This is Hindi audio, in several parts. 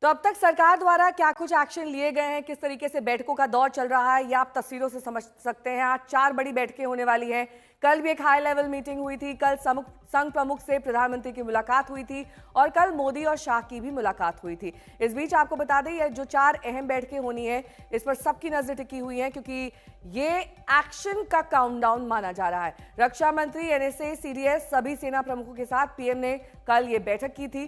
तो अब तक सरकार द्वारा क्या कुछ एक्शन लिए गए हैं, किस तरीके से बैठकों का दौर चल रहा है, ये आप तस्वीरों से समझ सकते हैं। आज 4 बड़ी बैठकें होने वाली हैं। कल भी एक हाई लेवल मीटिंग हुई थी, कल संघ प्रमुख से प्रधानमंत्री की मुलाकात हुई थी और कल मोदी और शाह की भी मुलाकात हुई थी। इस बीच आपको बता दें, ये जो 4 अहम बैठकें होनी है, इस पर सबकी नजर टिकी हुई है, क्योंकि ये एक्शन का काउंटडाउन माना जा रहा है। रक्षा मंत्री, एनएसए, सीडीएस, सभी सेना प्रमुखों के साथ पीएम ने कल ये बैठक की थी।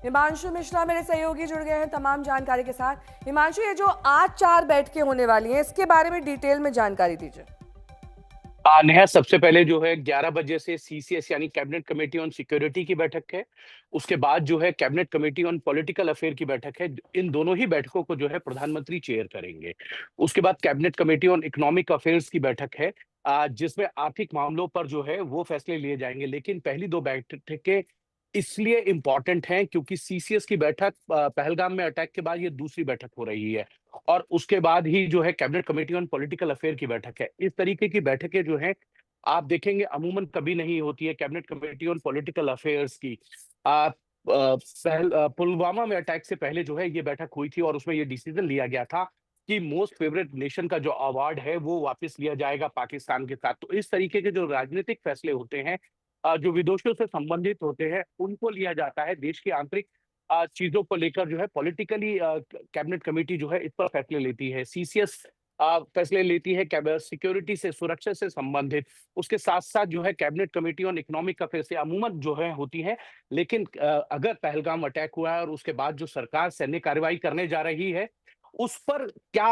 हिमांशु मिश्रा मेरे सहयोगी जुड़ गए हैं तमाम जानकारी के साथ। हिमांशु, ये जो आज 4 बैठकें होने वाली हैं, इसके बारे में डिटेल में जानकारी दीजिए। नेहा, सबसे पहले जो है 11 बजे से सीसीएस यानी कैबिनेट कमेटी ऑन सिक्योरिटी की बैठक है। उसके बाद जो है cabinet committee on political affair की बैठक है। इन दोनों ही बैठकों को जो है प्रधानमंत्री चेयर करेंगे। उसके बाद cabinet committee on economic affairs की बैठक है, जिसमें आर्थिक मामलों पर जो है वो फैसले लिए जाएंगे। लेकिन पहली 2 बैठकें इसलिए इंपॉर्टेंट हैं क्योंकि सीसीएस की बैठक पहलगाम में अटैक के बाद ये दूसरी बैठक हो रही है और उसके बाद ही जो है cabinet committee on political affair की बैठक है। इस तरीके की बैठकें जो हैं आप देखेंगे अमूमन कभी नहीं होती है। Cabinet committee on political affairs की पुलवामा में अटैक से पहले जो है ये बैठक हुई थी और उसमें ये डिसीजन लिया गया था कि मोस्ट फेवरेट नेशन का जो अवार्ड है वो वापस लिया जाएगा पाकिस्तान के साथ। तो इस तरीके के जो राजनीतिक फैसले होते हैं, जो विदेशों से संबंधित होते हैं, उनको लिया जाता है। देश की आंतरिक चीजों को लेकर जो है पॉलिटिकली कैबिनेट कमेटी जो है इस पर फैसले लेती है। सीसीएस फैसले लेती है सिक्योरिटी से, सुरक्षा से संबंधित। उसके साथ साथ जो है cabinet committee on economic affair से अमूमन जो है होती है। लेकिन अगर पहलगाम अटैक हुआ है और उसके बाद जो सरकार सैन्य कार्रवाई करने जा रही है, उस पर क्या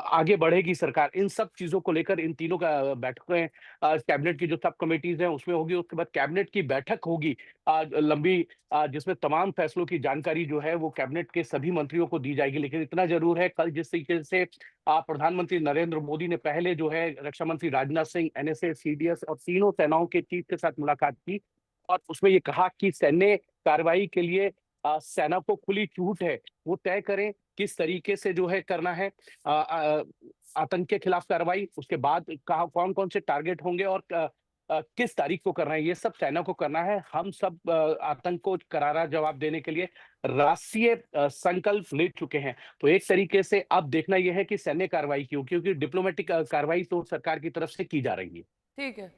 आगे बढ़ेगी सरकार, इन सब चीजों को लेकर इन तीनों का बैठकें कैबिनेट की जो सब कमेटीज हैं उसमें होगी। उसके बाद कैबिनेट की बैठक होगी लंबी, जिसमें तमाम फैसलों की जानकारी जो है वो कैबिनेट के सभी मंत्रियों को दी जाएगी। लेकिन इतना जरूर है, कल जिस तरीके से प्रधानमंत्री नरेंद्र मोदी ने पहले जो है रक्षा मंत्री राजनाथ सिंह, एनएसए, सीडीएस और तीनों सेनाओं के चीफ के साथ मुलाकात की और उसमें ये कहा कि सैन्य कार्रवाई के लिए सेना को खुली छूट है, वो तय करें किस तरीके से जो है करना है आतंक के खिलाफ कार्रवाई। उसके बाद कहा कौन कौन से टारगेट होंगे और किस तारीख को करना है, ये सब सेना को करना है। हम सब आतंक को करारा जवाब देने के लिए राष्ट्रीय संकल्प ले चुके हैं। तो एक तरीके से अब देखना यह है कि सैन्य कार्रवाई क्यों, क्योंकि डिप्लोमेटिक कार्रवाई तो सरकार की तरफ से की जा रही है। ठीक है।